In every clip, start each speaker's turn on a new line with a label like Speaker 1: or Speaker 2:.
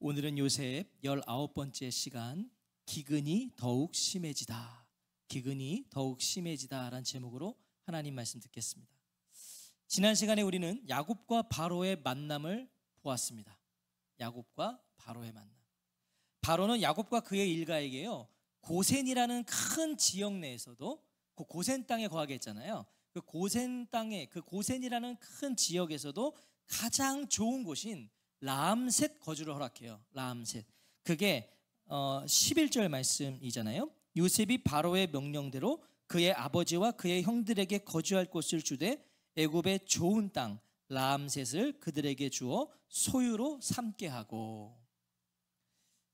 Speaker 1: 오늘은 요셉 19번째 시간, 기근이 더욱 심해지다. 기근이 더욱 심해지다 라는 제목으로 하나님 말씀 듣겠습니다. 지난 시간에 우리는 야곱과 바로의 만남을 보았습니다. 야곱과 바로의 만남. 바로는 야곱과 그의 일가에게요, 고센이라는 큰 지역 내에서도 그 고센 땅에 거하게 했잖아요. 그 고센 땅에, 그 고센이라는 큰 지역에서도 가장 좋은 곳인 라암셋 거주를 허락해요. 라암셋. 그게 11절 말씀이잖아요. 요셉이 바로의 명령대로 그의 아버지와 그의 형들에게 거주할 곳을 주되 애굽의 좋은 땅 라암셋을 그들에게 주어 소유로 삼게 하고.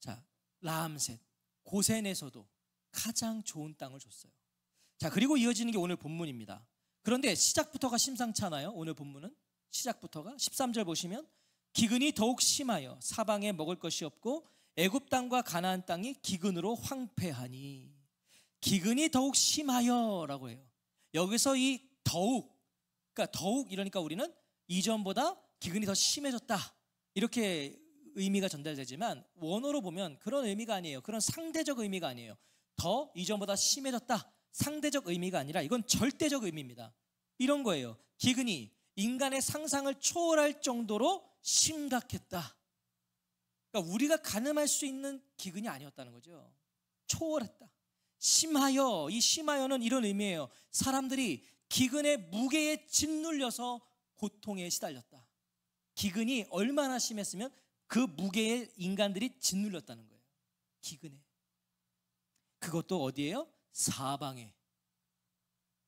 Speaker 1: 자, 라암셋, 고센에서도 가장 좋은 땅을 줬어요. 자, 그리고 이어지는 게 오늘 본문입니다. 그런데 시작부터가 심상치 않아요. 오늘 본문은 시작부터가 13절 보시면 기근이 더욱 심하여 사방에 먹을 것이 없고 애굽 땅과 가나안 땅이 기근으로 황폐하니. 기근이 더욱 심하여라고 해요. 여기서 이 더욱, 그러니까 더욱 이러니까 우리는 이전보다 기근이 더 심해졌다 이렇게 의미가 전달되지만 원어로 보면 그런 의미가 아니에요. 그런 상대적 의미가 아니에요. 더 이전보다 심해졌다, 상대적 의미가 아니라 이건 절대적 의미입니다. 이런 거예요. 기근이 인간의 상상을 초월할 정도로 심각했다. 그러니까 우리가 가늠할 수 있는 기근이 아니었다는 거죠. 초월했다. 심하여, 이 심하여는 이런 의미예요. 사람들이 기근의 무게에 짓눌려서 고통에 시달렸다. 기근이 얼마나 심했으면 그 무게에 인간들이 짓눌렸다는 거예요. 기근에. 그것도 어디예요? 사방에.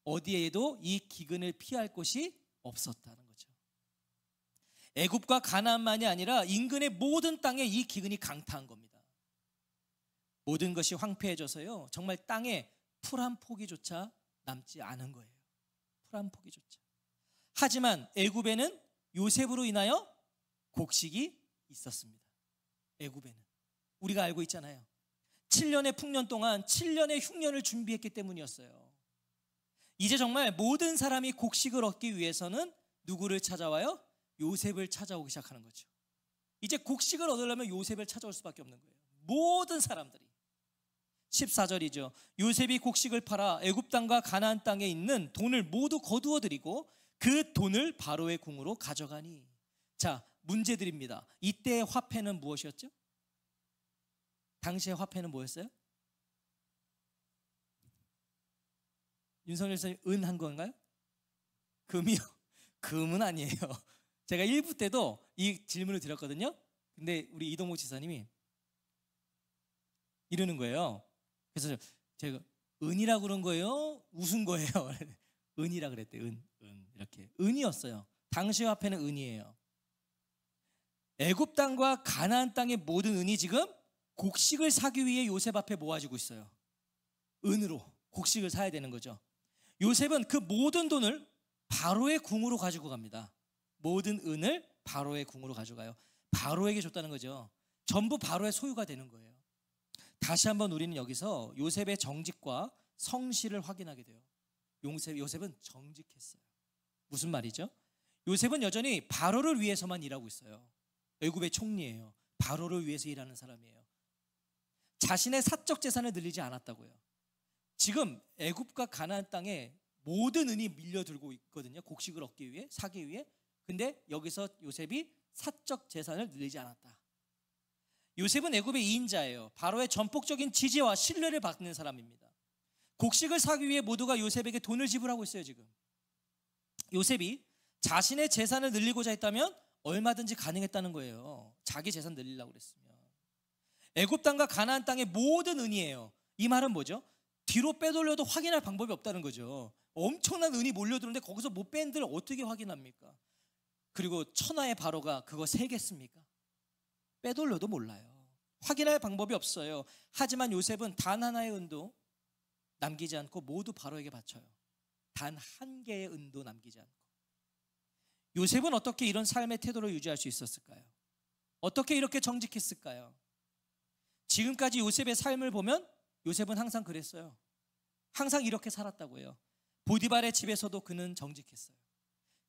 Speaker 1: 어디에도 이 기근을 피할 곳이 없었다는 거죠. 애굽과 가나안만이 아니라 인근의 모든 땅에 이 기근이 강타한 겁니다. 모든 것이 황폐해져서요, 정말 땅에 풀 한 포기조차 남지 않은 거예요. 풀 한 포기조차. 하지만 애굽에는 요셉으로 인하여 곡식이 있었습니다. 애굽에는 우리가 알고 있잖아요. 7년의 풍년 동안 7년의 흉년을 준비했기 때문이었어요. 이제 정말 모든 사람이 곡식을 얻기 위해서는 누구를 찾아와요? 요셉을 찾아오기 시작하는 거죠. 이제 곡식을 얻으려면 요셉을 찾아올 수밖에 없는 거예요. 모든 사람들이. 14절이죠. 요셉이 곡식을 팔아 애굽 땅과 가나안 땅에 있는 돈을 모두 거두어들이고 그 돈을 바로의 궁으로 가져가니. 자, 문제 드립니다. 이때의 화폐는 무엇이었죠? 당시의 화폐는 뭐였어요? 윤석열 선생님, 은 한 건가요? 금이요? 금은 아니에요. 제가 1부 때도 이 질문을 드렸거든요. 근데 우리 이동국 지사님이 이러는 거예요. 그래서 제가 은이라고 그런 거예요? 웃은 거예요? 은이라 그랬대. 은 이렇게. 은이었어요. 당시 화폐는 은이에요. 애굽 땅과 가나안 땅의 모든 은이 지금 곡식을 사기 위해 요셉 앞에 모아지고 있어요. 은으로 곡식을 사야 되는 거죠. 요셉은 그 모든 돈을 바로의 궁으로 가지고 갑니다. 모든 은을 바로의 궁으로 가져가요. 바로에게 줬다는 거죠. 전부 바로의 소유가 되는 거예요. 다시 한번 우리는 여기서 요셉의 정직과 성실을 확인하게 돼요. 요셉은 정직했어요. 무슨 말이죠? 요셉은 여전히 바로를 위해서만 일하고 있어요. 애굽의 총리예요. 바로를 위해서 일하는 사람이에요. 자신의 사적 재산을 늘리지 않았다고요. 지금 애굽과 가나안 땅에 모든 은이 밀려들고 있거든요. 곡식을 얻기 위해, 사기 위해. 근데 여기서 요셉이 사적 재산을 늘리지 않았다. 요셉은 애굽의 2인자예요. 바로의 전폭적인 지지와 신뢰를 받는 사람입니다. 곡식을 사기 위해 모두가 요셉에게 돈을 지불하고 있어요. 지금 요셉이 자신의 재산을 늘리고자 했다면 얼마든지 가능했다는 거예요. 자기 재산 늘리려고 그랬으면. 애굽 땅과 가나안 땅의 모든 은이에요. 이 말은 뭐죠? 뒤로 빼돌려도 확인할 방법이 없다는 거죠. 엄청난 은이 몰려드는데 거기서 못 뺀 데를 어떻게 확인합니까? 그리고 천하의 바로가 그거 세겠습니까? 빼돌려도 몰라요. 확인할 방법이 없어요. 하지만 요셉은 단 하나의 은도 남기지 않고 모두 바로에게 바쳐요. 단 한 개의 은도 남기지 않고. 요셉은 어떻게 이런 삶의 태도를 유지할 수 있었을까요? 어떻게 이렇게 정직했을까요? 지금까지 요셉의 삶을 보면 요셉은 항상 그랬어요. 항상 이렇게 살았다고 해요. 보디발의 집에서도 그는 정직했어요.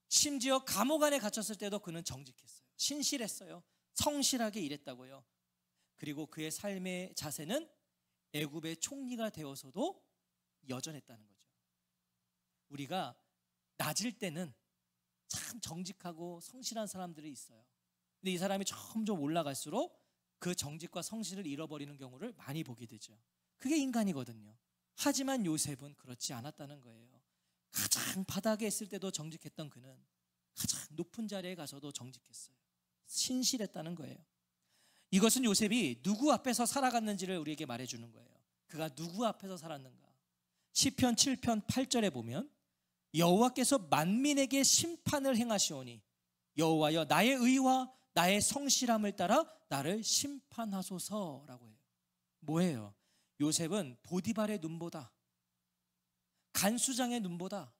Speaker 1: 심지어 감옥 안에 갇혔을 때도 그는 정직했어요. 신실했어요. 성실하게 일했다고요. 그리고 그의 삶의 자세는 애굽의 총리가 되어서도 여전했다는 거죠. 우리가 낮을 때는 참 정직하고 성실한 사람들이 있어요. 근데 이 사람이 점점 올라갈수록 그 정직과 성실을 잃어버리는 경우를 많이 보게 되죠. 그게 인간이거든요. 하지만 요셉은 그렇지 않았다는 거예요. 가장 바닥에 있을 때도 정직했던 그는 가장 높은 자리에 가서도 정직했어요. 신실했다는 거예요. 이것은 요셉이 누구 앞에서 살아갔는지를 우리에게 말해주는 거예요. 그가 누구 앞에서 살았는가. 시편 7편 8절에 보면 여호와께서 만민에게 심판을 행하시오니 여호와여 나의 의와 나의 성실함을 따라 나를 심판하소서라고 해요. 뭐예요? 요셉은 보디발의 눈보다, 간수장의 눈보다,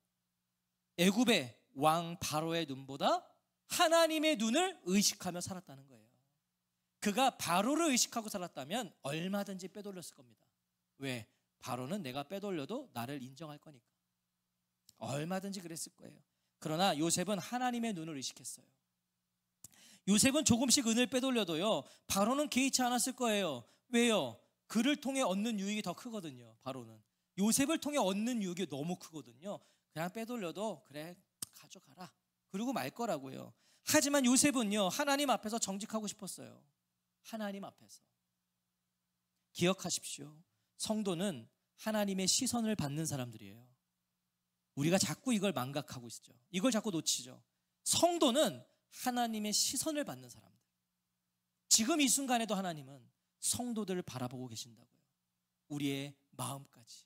Speaker 1: 애굽의 왕 바로의 눈보다 하나님의 눈을 의식하며 살았다는 거예요. 그가 바로를 의식하고 살았다면 얼마든지 빼돌렸을 겁니다. 왜? 바로는 내가 빼돌려도 나를 인정할 거니까. 얼마든지 그랬을 거예요. 그러나 요셉은 하나님의 눈을 의식했어요. 요셉은 조금씩 은을 빼돌려도요, 바로는 개의치 않았을 거예요. 왜요? 그를 통해 얻는 유익이 더 크거든요. 바로는 요셉을 통해 얻는 유익이 너무 크거든요. 그냥 빼돌려도 그래 가져가라 그러고 말 거라고요. 하지만 요셉은요, 하나님 앞에서 정직하고 싶었어요. 하나님 앞에서. 기억하십시오. 성도는 하나님의 시선을 받는 사람들이에요. 우리가 자꾸 이걸 망각하고 있죠. 이걸 자꾸 놓치죠. 성도는 하나님의 시선을 받는 사람들. 지금 이 순간에도 하나님은 성도들을 바라보고 계신다고요. 우리의 마음까지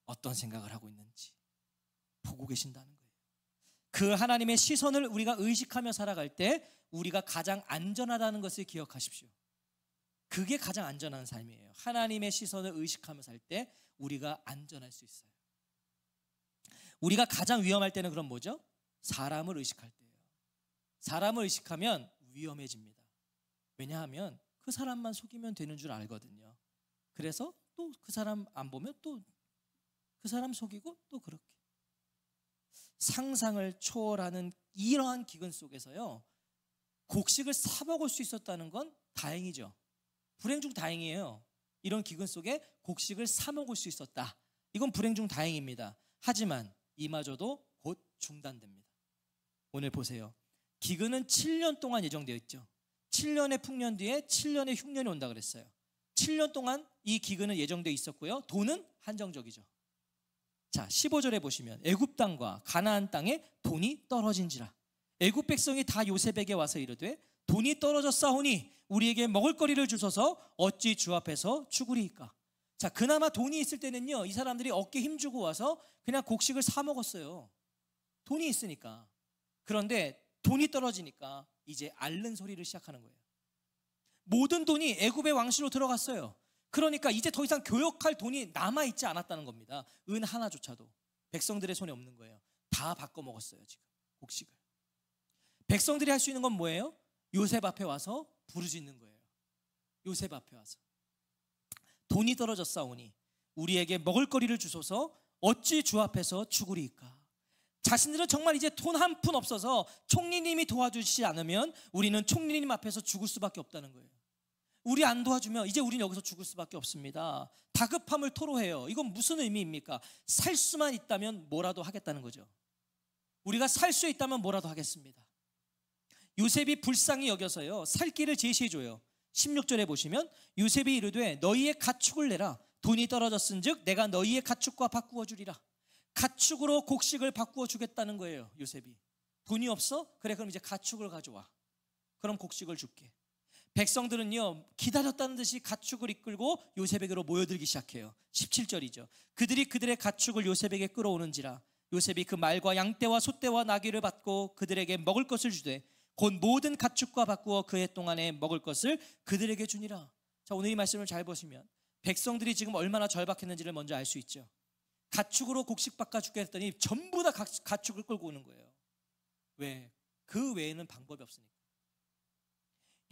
Speaker 1: 어떤 생각을 하고 있는지 보고 계신다는 거예요. 그 하나님의 시선을 우리가 의식하며 살아갈 때 우리가 가장 안전하다는 것을 기억하십시오. 그게 가장 안전한 삶이에요. 하나님의 시선을 의식하며 살 때 우리가 안전할 수 있어요. 우리가 가장 위험할 때는 그럼 뭐죠? 사람을 의식할 때예요. 사람을 의식하면 위험해집니다. 왜냐하면 그 사람만 속이면 되는 줄 알거든요. 그래서 또 그 사람 안 보면 또 그 사람 속이고 또 그렇게. 상상을 초월하는 이러한 기근 속에서요, 곡식을 사 먹을 수 있었다는 건 다행이죠. 불행 중 다행이에요. 이런 기근 속에 곡식을 사 먹을 수 있었다. 이건 불행 중 다행입니다. 하지만 이마저도 곧 중단됩니다. 오늘 보세요. 기근은 7년 동안 예정되어 있죠. 7년의 풍년 뒤에 7년의 흉년이 온다 그랬어요. 7년 동안 이 기근은 예정되어 있었고요. 돈은 한정적이죠. 자, 15절에 보시면 애굽 땅과 가나안 땅에 돈이 떨어진지라. 애굽 백성이 다 요셉에게 와서 이르되 돈이 떨어졌사오니 우리에게 먹을 거리를 주소서 어찌 주 앞에서 죽으리이까. 자, 그나마 돈이 있을 때는요, 이 사람들이 어깨 힘주고 와서 그냥 곡식을 사 먹었어요. 돈이 있으니까. 그런데 돈이 떨어지니까 이제 앓는 소리를 시작하는 거예요. 모든 돈이 애굽의 왕실로 들어갔어요. 그러니까 이제 더 이상 교역할 돈이 남아있지 않았다는 겁니다. 은 하나조차도 백성들의 손에 없는 거예요. 다 바꿔 먹었어요. 지금 곡식을. 백성들이 할 수 있는 건 뭐예요? 요셉 앞에 와서 부르짖는 거예요. 요셉 앞에 와서 돈이 떨어졌사오니 우리에게 먹을 거리를 주소서 어찌 주 앞에서 죽으리이까. 자신들은 정말 이제 돈 한 푼 없어서 총리님이 도와주시지 않으면 우리는 총리님 앞에서 죽을 수밖에 없다는 거예요. 우리 안 도와주면 이제 우리는 여기서 죽을 수밖에 없습니다. 다급함을 토로해요. 이건 무슨 의미입니까? 살 수만 있다면 뭐라도 하겠다는 거죠. 우리가 살 수 있다면 뭐라도 하겠습니다. 요셉이 불쌍히 여겨서요, 살 길을 제시해줘요. 16절에 보시면 요셉이 이르되 너희의 가축을 내라. 돈이 떨어졌은즉 내가 너희의 가축과 바꾸어 주리라. 가축으로 곡식을 바꾸어 주겠다는 거예요. 요셉이. 돈이 없어? 그래, 그럼 이제 가축을 가져와. 그럼 곡식을 줄게. 백성들은요, 기다렸다는 듯이 가축을 이끌고 요셉에게로 모여들기 시작해요. 17절이죠. 그들이 그들의 가축을 요셉에게 끌어오는지라. 요셉이 그 말과 양떼와 소떼와 나귀를 받고 그들에게 먹을 것을 주되 곧 모든 가축과 바꾸어 그 해 동안에 먹을 것을 그들에게 주니라. 자, 오늘 이 말씀을 잘 보시면 백성들이 지금 얼마나 절박했는지를 먼저 알 수 있죠. 가축으로 곡식 바꿔주게 했더니 전부 다 가축을 끌고 오는 거예요. 왜? 그 외에는 방법이 없으니까.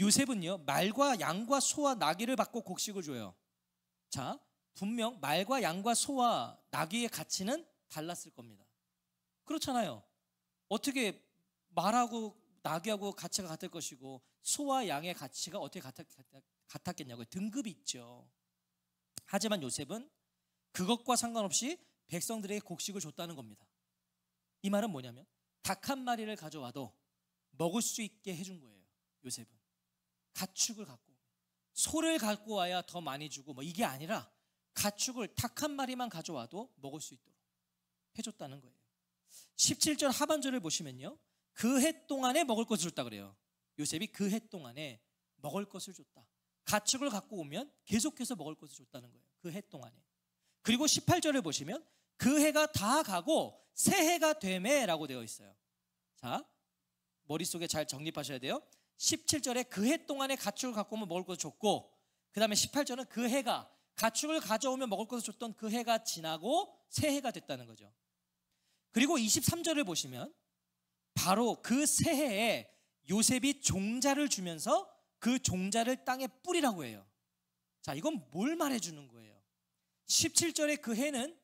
Speaker 1: 요셉은요, 말과 양과 소와 나귀를 받고 곡식을 줘요. 자, 분명 말과 양과 소와 나귀의 가치는 달랐을 겁니다. 그렇잖아요. 어떻게 말하고 나귀하고 가치가 같을 것이고 소와 양의 가치가 어떻게 같았겠냐고요. 등급이 있죠. 하지만 요셉은 그것과 상관없이 백성들에게 곡식을 줬다는 겁니다. 이 말은 뭐냐면 닭 한 마리를 가져와도 먹을 수 있게 해준 거예요. 요셉은 가축을 갖고, 소를 갖고 와야 더 많이 주고 뭐 이게 아니라 가축을 닭 한 마리만 가져와도 먹을 수 있도록 해줬다는 거예요. 17절 하반절을 보시면요, 그 해 동안에 먹을 것을 줬다 그래요. 요셉이 그 해 동안에 먹을 것을 줬다. 가축을 갖고 오면 계속해서 먹을 것을 줬다는 거예요. 그 해 동안에. 그리고 18절을 보시면 그 해가 다 가고 새 해가 되매라고 되어 있어요. 자, 머릿속에 잘 정립하셔야 돼요. 17절에 그 해 동안에 가축을 갖고 오면 먹을 것을 줬고, 그 다음에 18절은 그 해가 가축을 가져오면 먹을 것을 줬던 그 해가 지나고 새 해가 됐다는 거죠. 그리고 23절을 보시면 바로 그 새해에 요셉이 종자를 주면서 그 종자를 땅에 뿌리라고 해요. 자, 이건 뭘 말해주는 거예요? 17절에 그 해는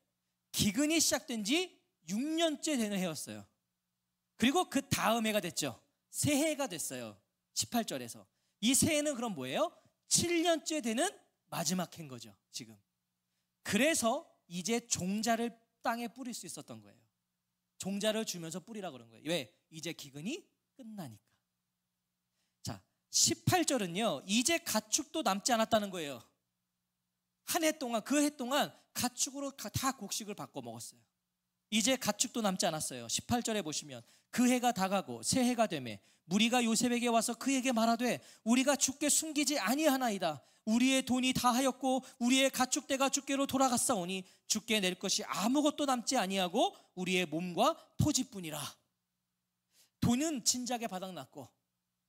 Speaker 1: 기근이 시작된 지 6년째 되는 해였어요. 그리고 그 다음 해가 됐죠. 새해가 됐어요. 18절에서. 이 새해는 그럼 뭐예요? 7년째 되는 마지막 해인 거죠, 지금. 그래서 이제 종자를 땅에 뿌릴 수 있었던 거예요. 종자를 주면서 뿌리라 그런 거예요. 왜? 이제 기근이 끝나니까. 자, 18절은요, 이제 가축도 남지 않았다는 거예요. 한 해 동안, 그 해 동안 가축으로 다 곡식을 바꿔 먹었어요. 이제 가축도 남지 않았어요. 18절에 보시면 그 해가 다 가고 새 해가 되매 무리가 요셉에게 와서 그에게 말하되 우리가 주께 숨기지 아니하나이다. 우리의 돈이 다 하였고 우리의 가축대가 주께로 돌아갔사오니 주께 낼 것이 아무것도 남지 아니하고 우리의 몸과 토지뿐이라. 돈은 진작에 바닥났고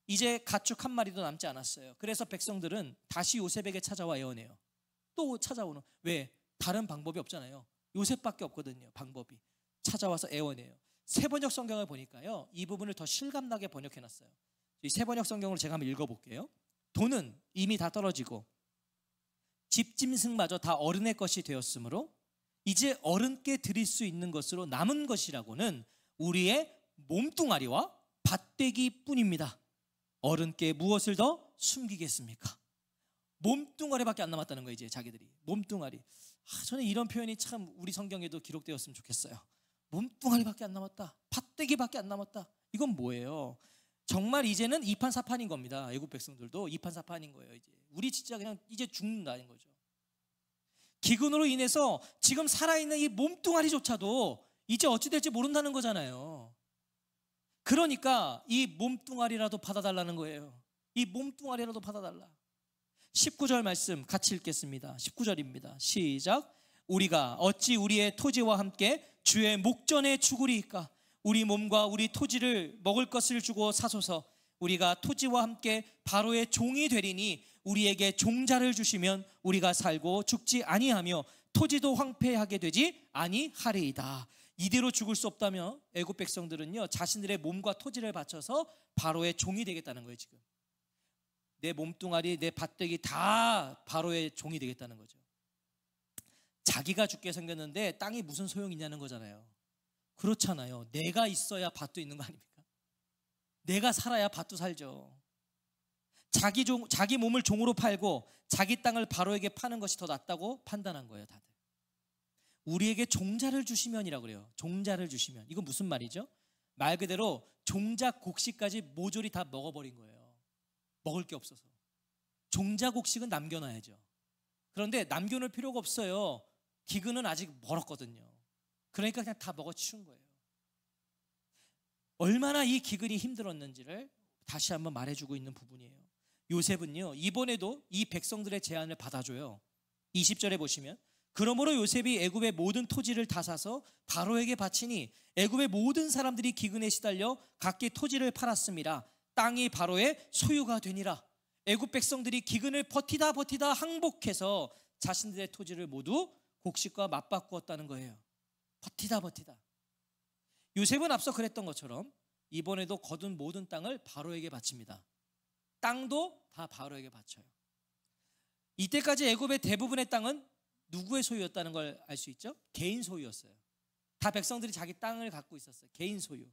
Speaker 1: 이제 가축 한 마리도 남지 않았어요. 그래서 백성들은 다시 요셉에게 찾아와 애원해요. 또 찾아오는, 왜? 다른 방법이 없잖아요. 요셉밖에 없거든요, 방법이. 찾아와서 애원해요. 세번역 성경을 보니까요, 이 부분을 더 실감나게 번역해놨어요. 이 세번역 성경을 제가 한번 읽어볼게요. 돈은 이미 다 떨어지고 집짐승마저 다 어른의 것이 되었으므로 이제 어른께 드릴 수 있는 것으로 남은 것이라고는 우리의 몸뚱아리와 밭대기 뿐입니다. 어른께 무엇을 더 숨기겠습니까? 몸뚱아리밖에 안 남았다는 거예요. 이제 자기들이 몸뚱아리. 저는 이런 표현이 참 우리 성경에도 기록되었으면 좋겠어요. 몸뚱아리밖에 안 남았다, 밭대기밖에 안 남았다. 이건 뭐예요? 정말 이제는 이판사판인 겁니다. 애국 백성들도 이판사판인 거예요. 이제 우리 진짜 그냥 이제 죽는다는 거죠. 기근으로 인해서 지금 살아있는 이 몸뚱아리조차도 이제 어찌 될지 모른다는 거잖아요. 그러니까 이 몸뚱아리라도 받아달라는 거예요. 이 몸뚱아리라도 받아달라. 19절 말씀 같이 읽겠습니다. 19절입니다. 시작. 우리가 어찌 우리의 토지와 함께 주의 목전에 죽으리이까? 우리 몸과 우리 토지를 먹을 것을 주고 사소서. 우리가 토지와 함께 바로의 종이 되리니 우리에게 종자를 주시면 우리가 살고 죽지 아니하며 토지도 황폐하게 되지 아니하리이다. 이대로 죽을 수 없다며 애굽 백성들은요, 자신들의 몸과 토지를 바쳐서 바로의 종이 되겠다는 거예요. 지금 내 몸뚱아리, 내 밭대기 다 바로의 종이 되겠다는 거죠. 자기가 죽게 생겼는데 땅이 무슨 소용이 있냐는 거잖아요. 그렇잖아요. 내가 있어야 밭도 있는 거 아닙니까? 내가 살아야 밭도 살죠. 자기 몸을 종으로 팔고 자기 땅을 바로에게 파는 것이 더 낫다고 판단한 거예요, 다들. 우리에게 종자를 주시면이라고 그래요. 종자를 주시면. 이건 무슨 말이죠? 말 그대로 종자 곡식까지 모조리 다 먹어버린 거예요. 먹을 게 없어서. 종자 곡식은 남겨놔야죠. 그런데 남겨놓을 필요가 없어요. 기근은 아직 멀었거든요. 그러니까 그냥 다 먹어치운 거예요. 얼마나 이 기근이 힘들었는지를 다시 한번 말해주고 있는 부분이에요. 요셉은요, 이번에도 이 백성들의 제안을 받아줘요. 20절에 보시면 그러므로 요셉이 애굽의 모든 토지를 다 사서 바로에게 바치니 애굽의 모든 사람들이 기근에 시달려 각기 토지를 팔았습니다. 땅이 바로의 소유가 되니라. 애굽 백성들이 기근을 버티다 항복해서 자신들의 토지를 모두 곡식과 맞바꾸었다는 거예요. 버티다. 요셉은 앞서 그랬던 것처럼 이번에도 거둔 모든 땅을 바로에게 바칩니다. 땅도 다 바로에게 바쳐요. 이때까지 애굽의 대부분의 땅은 누구의 소유였다는 걸 알 수 있죠? 개인 소유였어요. 다 백성들이 자기 땅을 갖고 있었어요. 개인 소유.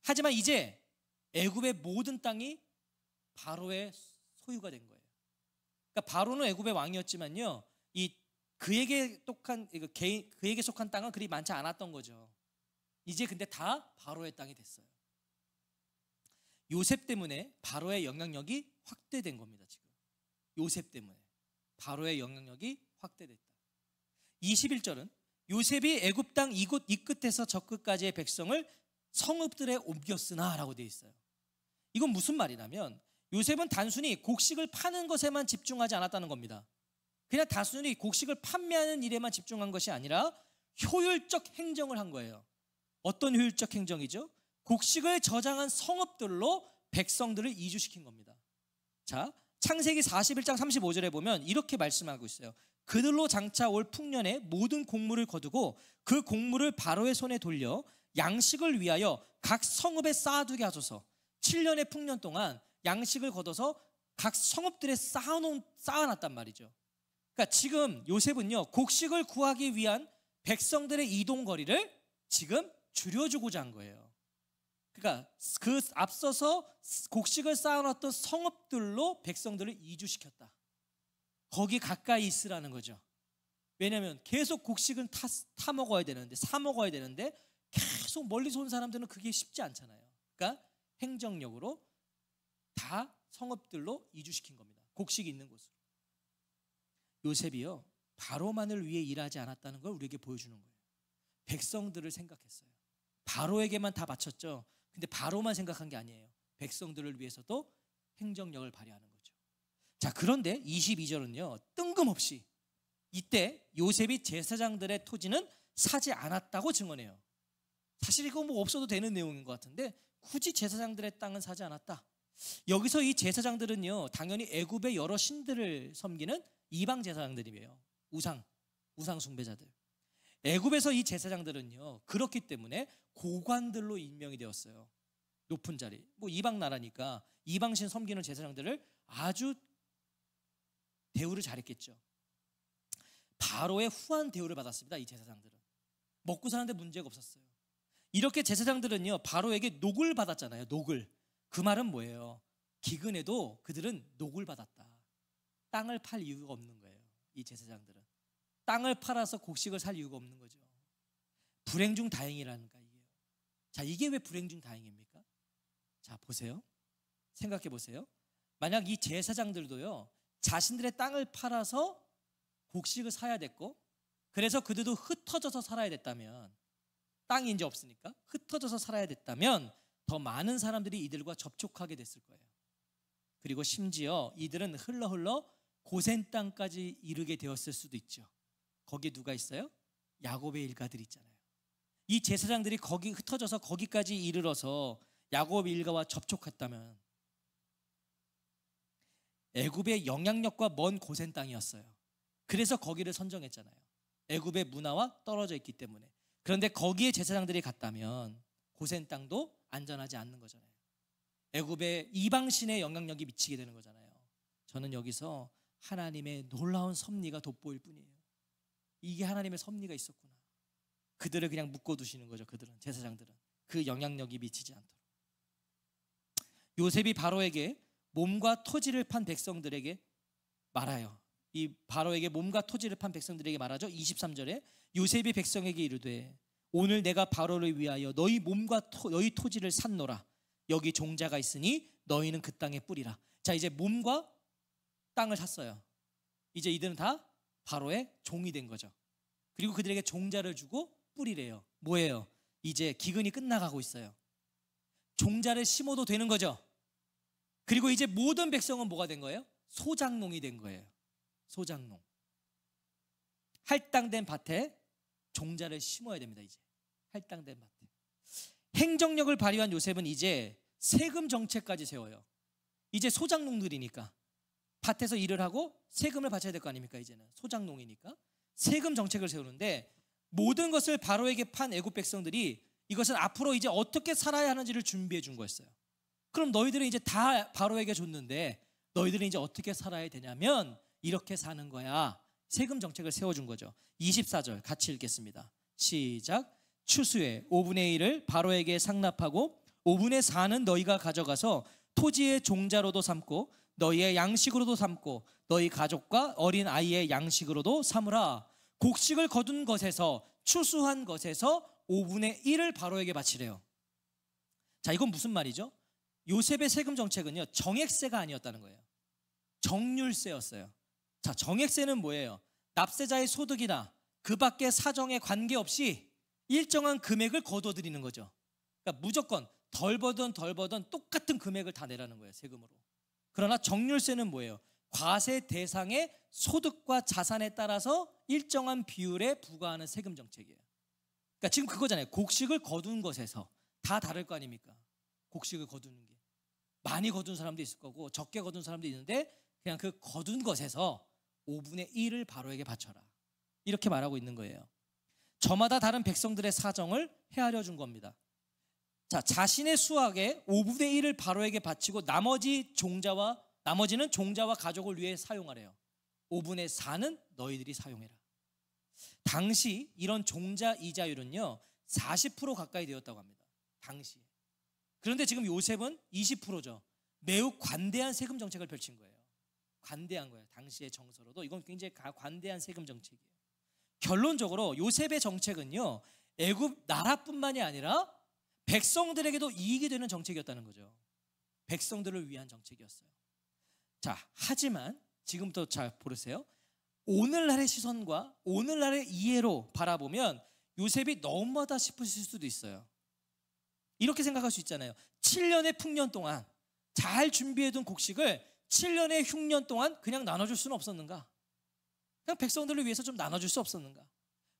Speaker 1: 하지만 이제 애굽의 모든 땅이 바로의 소유가 된 거예요. 그러니까 바로는 애굽의 왕이었지만요, 이 그에게 속한 땅은 그리 많지 않았던 거죠. 이제 근데 다 바로의 땅이 됐어요. 요셉 때문에 바로의 영향력이 확대된 겁니다. 지금 요셉 때문에 바로의 영향력이 확대됐다. 21절은 요셉이 애굽 땅 이곳 이 끝에서 저 끝까지의 백성을 성읍들에 옮겼으나 라고 되어 있어요. 이건 무슨 말이냐면 요셉은 단순히 곡식을 파는 것에만 집중하지 않았다는 겁니다. 그냥 단순히 곡식을 판매하는 일에만 집중한 것이 아니라 효율적 행정을 한 거예요. 어떤 효율적 행정이죠? 곡식을 저장한 성읍들로 백성들을 이주시킨 겁니다. 자, 창세기 41장 35절에 보면 이렇게 말씀하고 있어요. 그들로 장차 올 풍년에 모든 곡물을 거두고 그 곡물을 바로의 손에 돌려 양식을 위하여 각 성읍에 쌓아두게 하소서. 7년의 풍년 동안 양식을 걷어서 각 성읍들에 쌓아놨단 말이죠. 그러니까 지금 요셉은요, 곡식을 구하기 위한 백성들의 이동 거리를 지금 줄여주고자 한 거예요. 그러니까 그 앞서서 곡식을 쌓아놨던 성읍들로 백성들을 이주시켰다. 거기 가까이 있으라는 거죠. 왜냐하면 계속 곡식은 타 먹어야 되는데, 사 먹어야 되는데 계속 멀리서 온 사람들은 그게 쉽지 않잖아요. 그러니까 행정력으로 다 성읍들로 이주시킨 겁니다. 곡식이 있는 곳으로. 요셉이요, 바로만을 위해 일하지 않았다는 걸 우리에게 보여주는 거예요. 백성들을 생각했어요. 바로에게만 다 바쳤죠. 근데 바로만 생각한 게 아니에요. 백성들을 위해서도 행정력을 발휘하는 거죠. 자, 그런데 22절은요, 뜬금없이 이때 요셉이 제사장들의 토지는 사지 않았다고 증언해요. 사실 이거 뭐 없어도 되는 내용인 것 같은데 굳이 제사장들의 땅은 사지 않았다. 여기서 이 제사장들은요, 당연히 애굽의 여러 신들을 섬기는 이방 제사장들이에요. 우상 숭배자들. 애굽에서 이 제사장들은요, 그렇기 때문에 고관들로 임명이 되었어요. 높은 자리. 뭐 이방 나라니까 이방신 섬기는 제사장들을 아주 대우를 잘했겠죠. 바로의 후한 대우를 받았습니다. 이 제사장들은 먹고 사는데 문제가 없었어요. 이렇게 제사장들은요, 바로에게 녹을 받았잖아요. 녹을. 그 말은 뭐예요? 기근에도 그들은 녹을 받았다. 땅을 팔 이유가 없는 거예요. 이 제사장들은 땅을 팔아서 곡식을 살 이유가 없는 거죠. 불행 중 다행이라는가 이게요. 자, 이게 왜 불행 중 다행입니까? 자, 보세요. 생각해 보세요. 만약 이 제사장들도요, 자신들의 땅을 팔아서 곡식을 사야 됐고, 그래서 그들도 흩어져서 살아야 됐다면, 땅이 이제 없으니까 흩어져서 살아야 됐다면 더 많은 사람들이 이들과 접촉하게 됐을 거예요. 그리고 심지어 이들은 흘러 고센 땅까지 이르게 되었을 수도 있죠. 거기에 누가 있어요? 야곱의 일가들이 있잖아요. 이 제사장들이 거기 흩어져서 거기까지 이르러서 야곱 일가와 접촉했다면 애굽의 영향력과 먼 고센 땅이었어요. 그래서 거기를 선정했잖아요. 애굽의 문화와 떨어져 있기 때문에. 그런데 거기에 제사장들이 갔다면 고센 땅도 안전하지 않는 거잖아요. 애굽의 이방신의 영향력이 미치게 되는 거잖아요. 저는 여기서 하나님의 놀라운 섭리가 돋보일 뿐이에요. 이게 하나님의 섭리가 있었구나. 그들을 그냥 묶어두시는 거죠. 그들은, 제사장들은 그 영향력이 미치지 않도록. 요셉이 바로에게 몸과 토지를 판 백성들에게 말하여, 이 바로에게 몸과 토지를 판 백성들에게 말하죠. 23절에 요셉이 백성에게 이르되 오늘 내가 바로를 위하여 너희 몸과 너희 토지를 샀노라. 여기 종자가 있으니 너희는 그 땅에 뿌리라. 자, 이제 몸과 땅을 샀어요. 이제 이들은 다 바로의 종이 된 거죠. 그리고 그들에게 종자를 주고 뿌리래요. 뭐예요? 이제 기근이 끝나가고 있어요. 종자를 심어도 되는 거죠. 그리고 이제 모든 백성은 뭐가 된 거예요? 소작농이 된 거예요. 소작농. 할당된 밭에 종자를 심어야 됩니다. 이제 할당된 밭에. 행정력을 발휘한 요셉은 이제 세금 정책까지 세워요. 이제 소작농들이니까 밭에서 일을 하고 세금을 바쳐야 될 거 아닙니까? 이제는 소작농이니까 세금 정책을 세우는데, 모든 것을 바로에게 판 애굽 백성들이 이것은 앞으로 이제 어떻게 살아야 하는지를 준비해 준 거였어요. 그럼 너희들은 이제 다 바로에게 줬는데 너희들은 이제 어떻게 살아야 되냐면 이렇게 사는 거야. 세금 정책을 세워준 거죠. 24절 같이 읽겠습니다. 시작. 추수의 5분의 1을 바로에게 상납하고 5분의 4는 너희가 가져가서 토지의 종자로도 삼고 너희의 양식으로도 삼고 너희 가족과 어린 아이의 양식으로도 삼으라. 곡식을 거둔 것에서 추수한 것에서 5분의 1을 바로에게 바치래요. 자, 이건 무슨 말이죠? 요셉의 세금 정책은요, 정액세가 아니었다는 거예요. 정률세였어요. 자, 정액세는 뭐예요? 납세자의 소득이나 그 밖의 사정에 관계없이 일정한 금액을 거둬들이는 거죠. 그러니까 무조건 덜 버든 덜 버든 똑같은 금액을 다 내라는 거예요, 세금으로. 그러나 정률세는 뭐예요? 과세 대상의 소득과 자산에 따라서 일정한 비율에 부과하는 세금 정책이에요. 그러니까 지금 그거잖아요. 곡식을 거둔 것에서 다 다를 거 아닙니까? 곡식을 거두는 게 많이 거둔 사람도 있을 거고 적게 거둔 사람도 있는데 그냥 그 거둔 것에서 5분의 1을 바로에게 바쳐라, 이렇게 말하고 있는 거예요. 저마다 다른 백성들의 사정을 헤아려 준 겁니다. 자, 자신의 수확의 5분의 1을 바로에게 바치고 나머지는 종자와 가족을 위해 사용하래요. 5분의 4는 너희들이 사용해라. 당시 이런 종자 이자율은요 40% 가까이 되었다고 합니다, 당시에. 그런데 지금 요셉은 20%죠. 매우 관대한 세금 정책을 펼친 거예요. 관대한 거예요. 당시의 정서로도 이건 굉장히 관대한 세금 정책이에요. 결론적으로 요셉의 정책은요 애굽 나라뿐만이 아니라 백성들에게도 이익이 되는 정책이었다는 거죠. 백성들을 위한 정책이었어요. 자, 하지만 지금부터 잘 보세요. 오늘날의 시선과 오늘날의 이해로 바라보면 요셉이 너무하다 싶으실 수도 있어요. 이렇게 생각할 수 있잖아요. 7년의 풍년 동안 잘 준비해둔 곡식을 7년의 흉년 동안 그냥 나눠줄 수는 없었는가? 그냥 백성들을 위해서 좀 나눠줄 수 없었는가?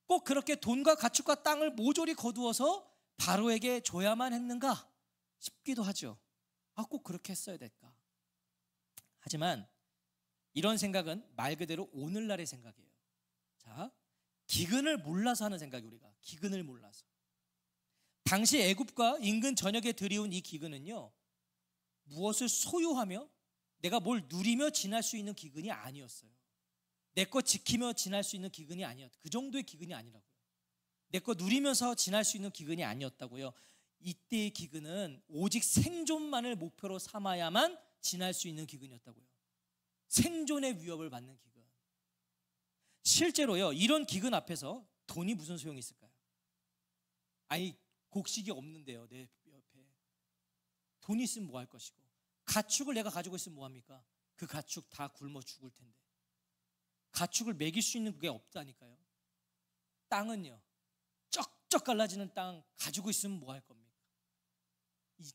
Speaker 1: 꼭 그렇게 돈과 가축과 땅을 모조리 거두어서 바로에게 줘야만 했는가 싶기도 하죠. 꼭 그렇게 했어야 될까? 하지만 이런 생각은 말 그대로 오늘날의 생각이에요. 자, 기근을 몰라서 하는 생각이, 우리가 기근을 몰라서. 당시 애굽과 인근 전역에 들이온 이 기근은요 무엇을 소유하며 내가 뭘 누리며 지날 수 있는 기근이 아니었어요. 내 거 지키며 지날 수 있는 기근이 아니었어요. 그 정도의 기근이 아니라고요. 내 거 누리면서 지날 수 있는 기근이 아니었다고요. 이때의 기근은 오직 생존만을 목표로 삼아야만 지날 수 있는 기근이었다고요. 생존의 위협을 받는 기근. 실제로요 이런 기근 앞에서 돈이 무슨 소용이 있을까요? 아니, 곡식이 없는데요 내 옆에. 돈이 있으면 뭐 할 것이고, 가축을 내가 가지고 있으면 뭐 합니까? 그 가축 다 굶어 죽을 텐데. 가축을 먹일 수 있는 그게 없다니까요. 땅은요 쩍쩍 갈라지는 땅 가지고 있으면 뭐 할 겁니까?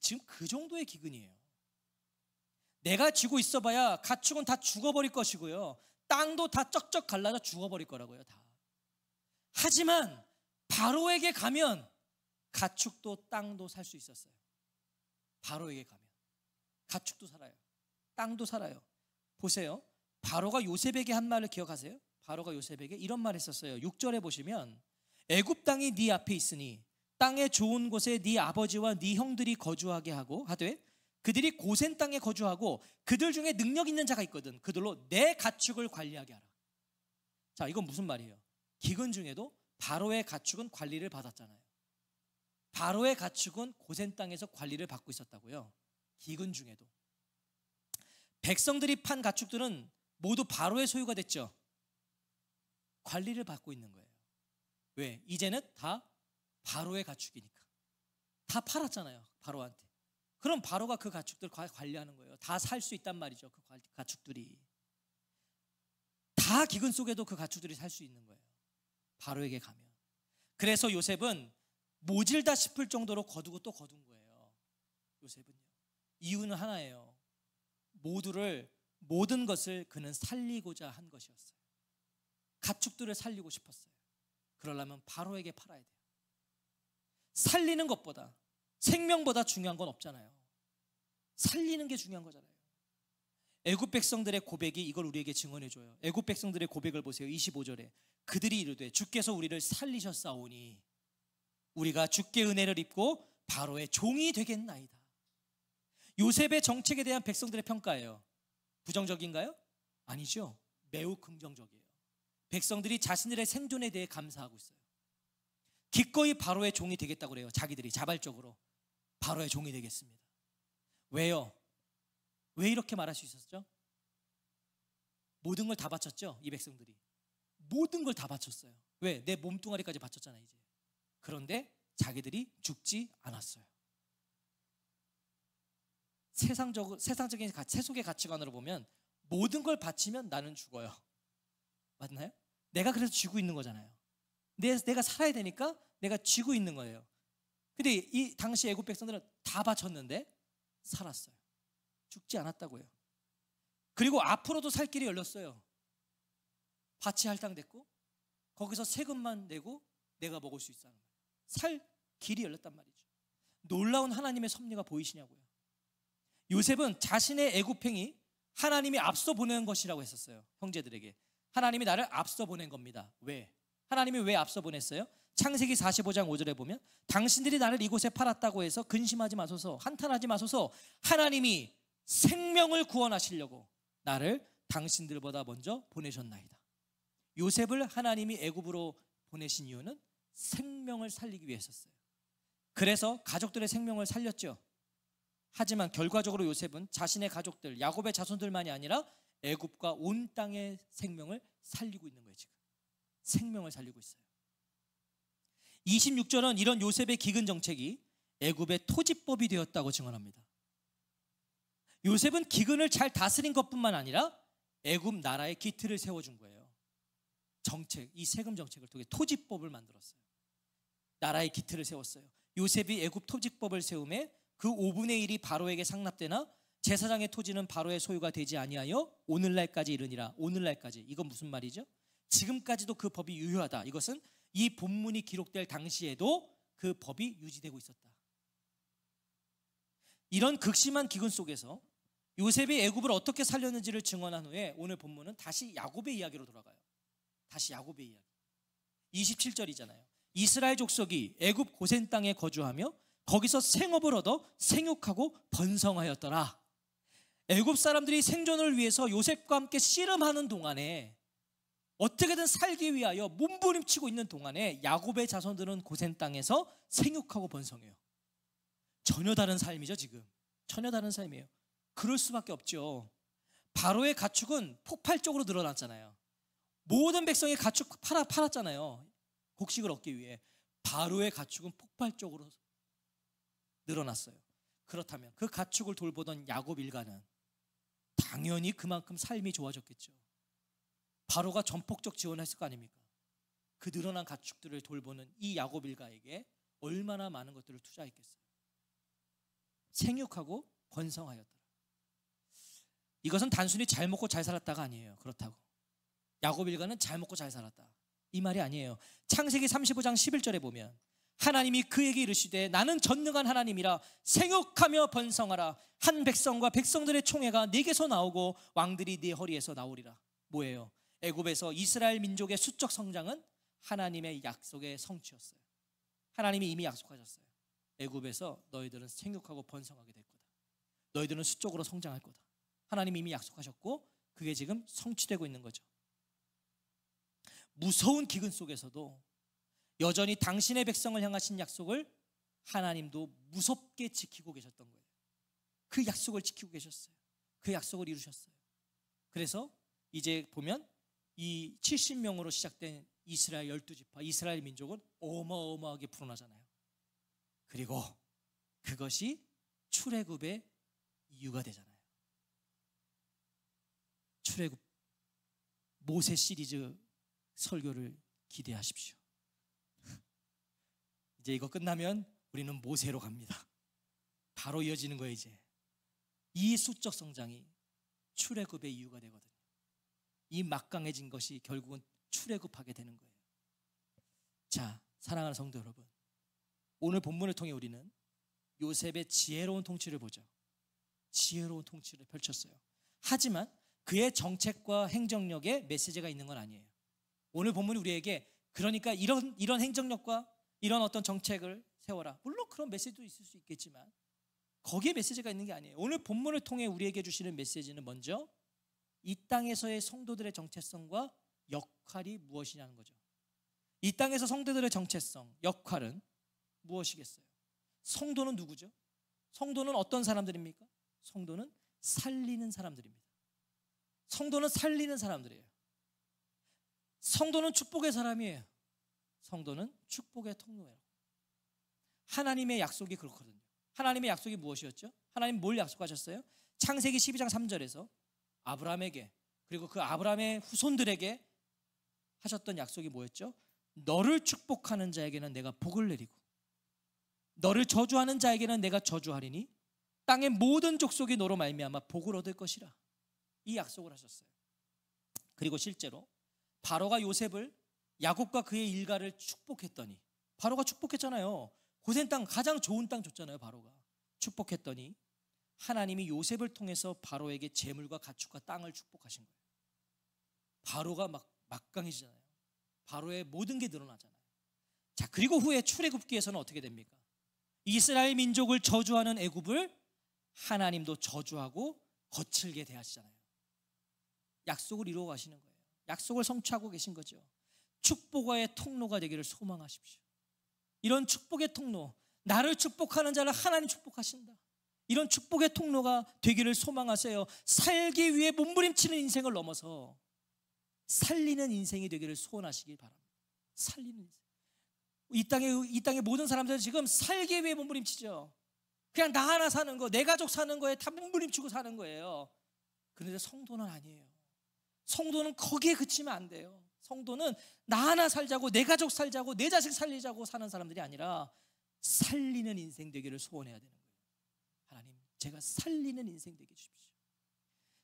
Speaker 1: 지금 그 정도의 기근이에요. 내가 쥐고 있어봐야 가축은 다 죽어버릴 것이고요, 땅도 다 쩍쩍 갈라져 죽어버릴 거라고요, 다. 하지만 바로에게 가면 가축도 땅도 살 수 있었어요. 바로에게 가면 가축도 살아요, 땅도 살아요. 보세요, 바로가 요셉에게 한 말을 기억하세요? 바로가 요셉에게 이런 말을 했었어요. 6절에 보시면 애굽 땅이 네 앞에 있으니 땅의 좋은 곳에 네 아버지와 네 형들이 거주하게 하고 하되 그들이 고센 땅에 거주하고 그들 중에 능력 있는 자가 있거든. 그들로 내 가축을 관리하게 하라. 자, 이건 무슨 말이에요? 기근 중에도 바로의 가축은 관리를 받았잖아요. 바로의 가축은 고센 땅에서 관리를 받고 있었다고요. 기근 중에도. 백성들이 판 가축들은 모두 바로의 소유가 됐죠. 관리를 받고 있는 거예요. 왜? 이제는 다 바로의 가축이니까. 다 팔았잖아요, 바로한테. 그럼 바로가 그 가축들 관리하는 거예요. 다 살 수 있단 말이죠, 그 가축들이. 다 기근 속에도 그 가축들이 살 수 있는 거예요, 바로에게 가면. 그래서 요셉은 모질다 싶을 정도로 거두고 또 거둔 거예요. 요셉은요. 이유는 하나예요. 모든 것을 그는 살리고자 한 것이었어요. 가축들을 살리고 싶었어요. 그러려면 바로에게 팔아야 돼요. 살리는 것보다, 생명보다 중요한 건 없잖아요. 살리는 게 중요한 거잖아요. 애굽 백성들의 고백이 이걸 우리에게 증언해 줘요. 애굽 백성들의 고백을 보세요. 25절에 그들이 이르되 주께서 우리를 살리셨사오니 우리가 주께 은혜를 입고 바로의 종이 되겠나이다. 요셉의 정책에 대한 백성들의 평가예요. 부정적인가요? 아니죠. 매우 긍정적이에요. 백성들이 자신들의 생존에 대해 감사하고 있어요. 기꺼이 바로의 종이 되겠다고 그래요. 자기들이 자발적으로 바로의 종이 되겠습니다. 왜요? 왜 이렇게 말할 수 있었죠? 모든 걸 다 바쳤죠. 이 백성들이 모든 걸 다 바쳤어요. 왜? 내 몸뚱아리까지 바쳤잖아 이제. 그런데 자기들이 죽지 않았어요. 세상적인 세속의 가치관으로 보면 모든 걸 바치면 나는 죽어요. 맞나요? 내가 그래서 쥐고 있는 거잖아요. 내가 살아야 되니까 내가 쥐고 있는 거예요. 근데 이 당시 애굽 백성들은 다 바쳤는데 살았어요. 죽지 않았다고요. 그리고 앞으로도 살 길이 열렸어요. 밭이 할당됐고 거기서 세금만 내고 내가 먹을 수 있다는 거예요. 살 길이 열렸단 말이죠. 놀라운 하나님의 섭리가 보이시냐고요. 요셉은 자신의 애굽행이 하나님이 앞서 보낸 것이라고 했었어요. 형제들에게 하나님이 나를 앞서 보낸 겁니다. 왜? 하나님이 왜 앞서 보냈어요? 창세기 45장 5절에 보면 당신들이 나를 이곳에 팔았다고 해서 근심하지 마소서, 한탄하지 마소서. 하나님이 생명을 구원하시려고 나를 당신들보다 먼저 보내셨나이다. 요셉을 하나님이 애굽으로 보내신 이유는 생명을 살리기 위해서였어요. 그래서 가족들의 생명을 살렸죠. 하지만 결과적으로 요셉은 자신의 가족들, 야곱의 자손들만이 아니라 애굽과 온 땅의 생명을 살리고 있는 거예요. 지금 생명을 살리고 있어요. 26절은 이런 요셉의 기근 정책이 애굽의 토지법이 되었다고 증언합니다. 요셉은 기근을 잘 다스린 것뿐만 아니라 애굽 나라의 기틀을 세워준 거예요. 정책, 이 세금 정책을 통해 토지법을 만들었어요. 나라의 기틀을 세웠어요. 요셉이 애굽 토지법을 세움에 그 5분의 1이 바로에게 상납되나 제사장의 토지는 바로의 소유가 되지 아니하여 오늘날까지 이르니라. 오늘날까지. 이건 무슨 말이죠? 지금까지도 그 법이 유효하다. 이것은 이 본문이 기록될 당시에도 그 법이 유지되고 있었다. 이런 극심한 기근 속에서 요셉이 애굽을 어떻게 살렸는지를 증언한 후에 오늘 본문은 다시 야곱의 이야기로 돌아가요. 다시 야곱의 이야기. 27절이잖아요. 이스라엘 족속이 애굽 고센 땅에 거주하며 거기서 생업을 얻어 생육하고 번성하였더라. 애굽 사람들이 생존을 위해서 요셉과 함께 씨름하는 동안에 어떻게든 살기 위하여 몸부림치고 있는 동안에 야곱의 자손들은 고센 땅에서 생육하고 번성해요. 전혀 다른 삶이죠. 지금 전혀 다른 삶이에요. 그럴 수밖에 없죠. 바로의 가축은 폭발적으로 늘어났잖아요. 모든 백성이 가축 팔았잖아요. 곡식을 얻기 위해. 바로의 가축은 폭발적으로 늘어났어요. 그렇다면 그 가축을 돌보던 야곱 일가는 당연히 그만큼 삶이 좋아졌겠죠. 바로가 전폭적 지원했을 거 아닙니까? 그 늘어난 가축들을 돌보는 이 야곱 일가에게 얼마나 많은 것들을 투자했겠어요. 생육하고 번성하였더라. 이것은 단순히 잘 먹고 잘 살았다가 아니에요. 그렇다고 야곱 일가는 잘 먹고 잘 살았다 이 말이 아니에요. 창세기 35장 11절에 보면 하나님이 그에게 이르시되 나는 전능한 하나님이라 생육하며 번성하라. 한 백성과 백성들의 총회가 네게서 나오고 왕들이 네 허리에서 나오리라. 뭐예요? 애굽에서 이스라엘 민족의 수적 성장은 하나님의 약속의 성취였어요. 하나님이 이미 약속하셨어요. 애굽에서 너희들은 생육하고 번성하게 될 거다. 너희들은 수적으로 성장할 거다. 하나님이 이미 약속하셨고 그게 지금 성취되고 있는 거죠. 무서운 기근 속에서도 여전히 당신의 백성을 향하신 약속을 하나님도 무섭게 지키고 계셨던 거예요. 그 약속을 지키고 계셨어요. 그 약속을 이루셨어요. 그래서 이제 보면 이 70명으로 시작된 이스라엘 12지파, 이스라엘 민족은 어마어마하게 불어나잖아요. 그리고 그것이 출애굽의 이유가 되잖아요. 출애굽 모세 시리즈 설교를 기대하십시오. 이제 이거 끝나면 우리는 모세로 갑니다. 바로 이어지는 거예요. 이제 이 수적 성장이 출애굽의 이유가 되거든요. 이 막강해진 것이 결국은 출애굽하게 되는 거예요. 자, 사랑하는 성도 여러분, 오늘 본문을 통해 우리는 요셉의 지혜로운 통치를 보죠. 지혜로운 통치를 펼쳤어요. 하지만 그의 정책과 행정력에 메시지가 있는 건 아니에요. 오늘 본문이 우리에게 그러니까 이런 행정력과 이런 어떤 정책을 세워라. 물론 그런 메시지도 있을 수 있겠지만 거기에 메시지가 있는 게 아니에요. 오늘 본문을 통해 우리에게 주시는 메시지는 먼저 이 땅에서의 성도들의 정체성과 역할이 무엇이냐는 거죠. 이 땅에서 성도들의 정체성, 역할은 무엇이겠어요? 성도는 누구죠? 성도는 어떤 사람들입니까? 성도는 살리는 사람들입니다. 성도는 살리는 사람들이에요. 성도는 축복의 사람이에요. 성도는 축복의 통로예요. 하나님의 약속이 그렇거든요. 하나님의 약속이 무엇이었죠? 하나님 뭘 약속하셨어요? 창세기 12장 3절에서 아브라함에게, 그리고 그 아브라함의 후손들에게 하셨던 약속이 뭐였죠? 너를 축복하는 자에게는 내가 복을 내리고 너를 저주하는 자에게는 내가 저주하리니 땅의 모든 족속이 너로 말미암아 복을 얻을 것이라. 이 약속을 하셨어요. 그리고 실제로 바로가 요셉을, 야곱과 그의 일가를 축복했더니, 바로가 축복했잖아요. 고센 땅, 가장 좋은 땅 줬잖아요. 바로가 축복했더니 하나님이 요셉을 통해서 바로에게 재물과 가축과 땅을 축복하신 거예요. 바로가 막강해지잖아요. 바로의 모든 게 늘어나잖아요. 자, 그리고 후에 출애굽기에서는 어떻게 됩니까? 이스라엘 민족을 저주하는 애굽을 하나님도 저주하고 거칠게 대하시잖아요. 약속을 이루어 가시는 거예요. 약속을 성취하고 계신 거죠. 축복의 통로가 되기를 소망하십시오. 이런 축복의 통로, 나를 축복하는 자를 하나님 축복하신다. 이런 축복의 통로가 되기를 소망하세요. 살기 위해 몸부림치는 인생을 넘어서 살리는 인생이 되기를 소원하시길 바랍니다. 살리는 인생. 이 땅의 모든 사람들은 지금 살기 위해 몸부림치죠. 그냥 나 하나 사는 거, 내 가족 사는 거에 다 몸부림치고 사는 거예요. 그런데 성도는 아니에요. 성도는 거기에 그치면 안 돼요. 성도는 나 하나 살자고, 내 가족 살자고, 내 자식 살리자고 사는 사람들이 아니라 살리는 인생 되기를 소원해야 되는 거예요. 하나님, 제가 살리는 인생 되게 해주십시오.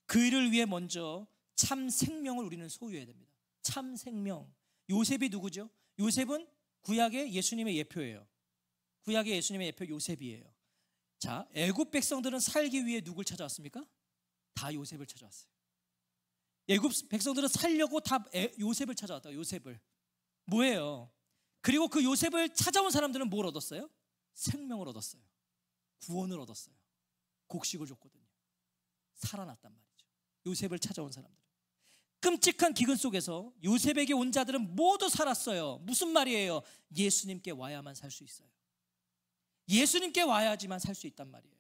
Speaker 1: 그 일을 위해 먼저 참 생명을 우리는 소유해야 됩니다. 참 생명. 요셉이 누구죠? 요셉은 구약의 예수님의 예표예요. 구약의 예수님의 예표 요셉이에요. 자, 애굽 백성들은 살기 위해 누굴 찾아왔습니까? 다 요셉을 찾아왔어요. 애굽 백성들은 살려고 다 요셉을 찾아왔다. 요셉을. 뭐예요? 그리고 그 요셉을 찾아온 사람들은 뭘 얻었어요? 생명을 얻었어요. 구원을 얻었어요. 곡식을 줬거든요. 살아났단 말이죠. 요셉을 찾아온 사람들. 끔찍한 기근 속에서 요셉에게 온 자들은 모두 살았어요. 무슨 말이에요? 예수님께 와야만 살 수 있어요. 예수님께 와야지만 살 수 있단 말이에요.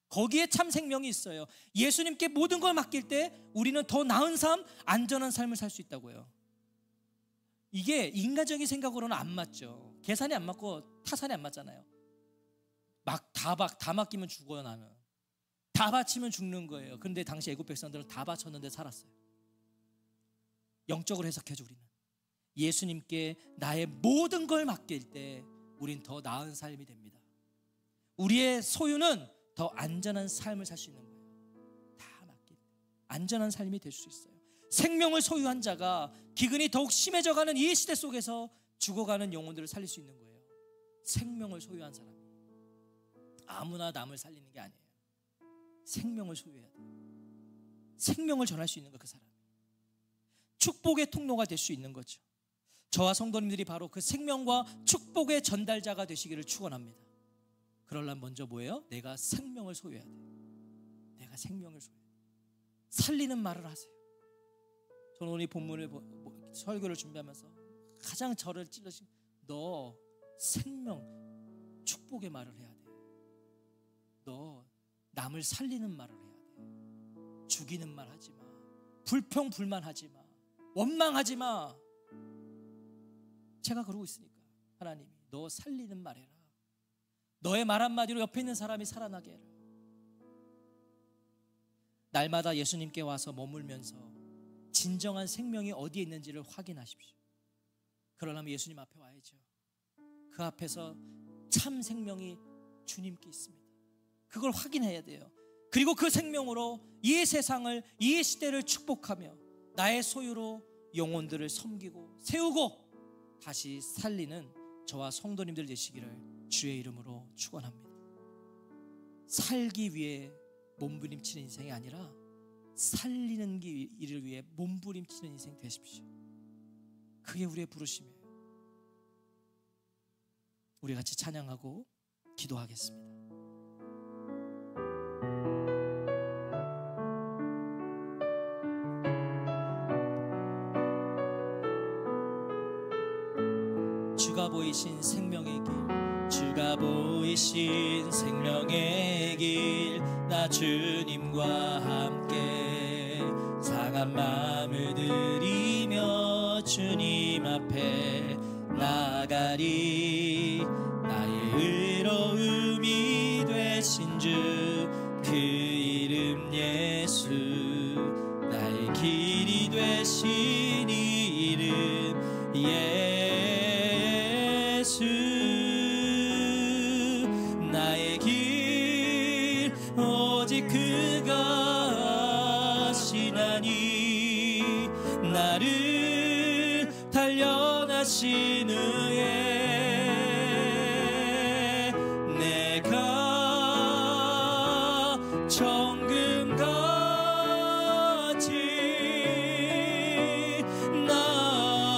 Speaker 1: 거기에 참 생명이 있어요. 예수님께 모든 걸 맡길 때 우리는 더 나은 삶, 안전한 삶을 살 수 있다고요. 이게 인간적인 생각으로는 안 맞죠. 계산이 안 맞고 타산이 안 맞잖아요. 다 맡기면 죽어요. 나는 다 바치면 죽는 거예요. 그런데 당시 애굽 백성들은 다 바쳤는데 살았어요. 영적으로 해석해줘. 우리는 예수님께 나의 모든 걸 맡길 때 우린 더 나은 삶이 됩니다. 우리의 소유는 더 안전한 삶을 살 수 있는 거예요. 다 맡길 때 안전한 삶이 될 수 있어요. 생명을 소유한 자가 기근이 더욱 심해져가는 이 시대 속에서 죽어가는 영혼들을 살릴 수 있는 거예요. 생명을 소유한 사람이. 아무나 남을 살리는 게 아니에요. 생명을 소유해야 돼요. 생명을 전할 수 있는 거, 그 사람이. 축복의 통로가 될 수 있는 거죠. 저와 성도님들이 바로 그 생명과 축복의 전달자가 되시기를 축원합니다. 그러려면 먼저 뭐예요? 내가 생명을 소유해야 돼요. 내가 생명을 소유해야 돼요. 살리는 말을 하세요. 저는 오늘 이 본문을 설교를 준비하면서 가장 저를 찔러신, 너 생명, 축복의 말을 해야 돼. 너 남을 살리는 말을 해야 돼. 죽이는 말 하지 마. 불평 불만 하지 마. 원망하지 마. 제가 그러고 있으니까 하나님이 너 살리는 말 해라. 너의 말 한마디로 옆에 있는 사람이 살아나게 해라. 날마다 예수님께 와서 머물면서 진정한 생명이 어디에 있는지를 확인하십시오. 그러려면 예수님 앞에 와야죠. 그 앞에서 참 생명이 주님께 있습니다. 그걸 확인해야 돼요. 그리고 그 생명으로 이 세상을, 이 시대를 축복하며 나의 소유로 영혼들을 섬기고 세우고 다시 살리는 저와 성도님들 되시기를 주의 이름으로 축원합니다. 살기 위해 몸부림치는 인생이 아니라 살리는 일을 위해 몸부림치는 인생 되십시오. 그게 우리의 부르심이에요. 우리 같이 찬양하고 기도하겠습니다. 주가 보이신 생명의 길, 주가 보이신 생명의 길, 나 주님과 함께 상한 상한 마음을 들이며 주님 앞에 나가리. 나의 의로움이 되신 주 그 이름 예수, 나의 길이 되신 이름 예수. 나의 길 오직 그가 하시나니, 나를 단련하신 후에 내가 정금같이 나오리라.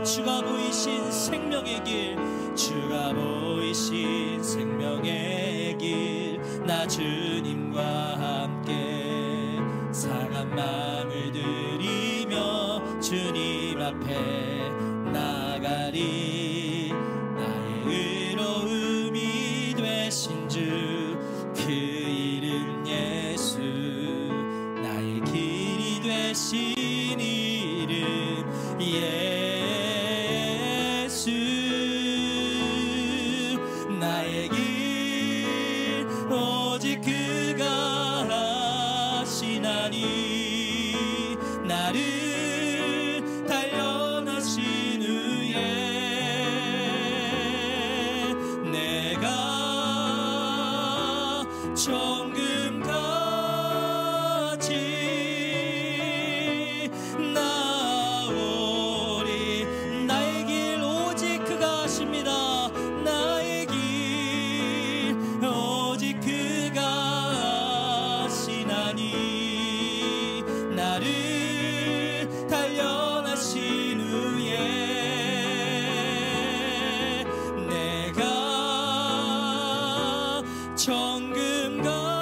Speaker 1: 주가 보이신 생명의 길, 주가 보이신 생명의 길, 나 주님과 함께 상한 마음을 들이며 주님 앞에 나가리. 나의 의로움이 되신 주 그 이름 예수, 나의 길이 되신 이름 예수. 나의 길 오직 그가 하시나니, 나를 단련하신 후에 내가 정금같이 나오리. 나의 길 오직 그가 하십니다. 나의 길 오직 그가 하시나니, 나를 단련하신 후에 내가 정금같이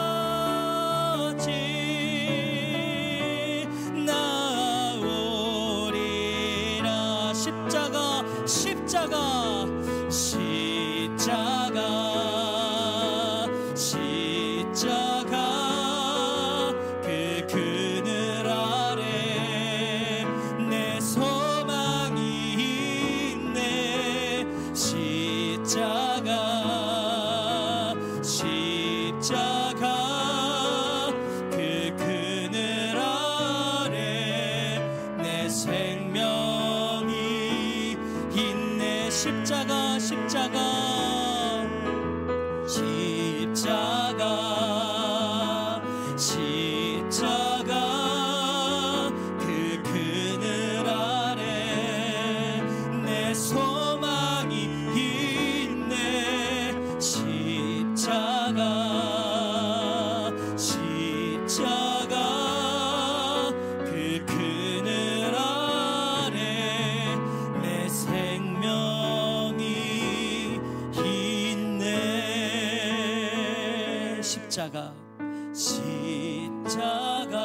Speaker 1: 나오리라. 십자가, 십자가, 십자가, 십자가, 그 그늘 아래 내 소망이 있네. 십자가, 십자가, 그 그늘 아래 내 생명이 있네. 십자가, 십자가, 십자가, 십자가, 그 그늘 아래 내 소망이 있네. 십자가, 십자가, 그 그늘 아래 내 생명이 있네. 십자가, 십자가,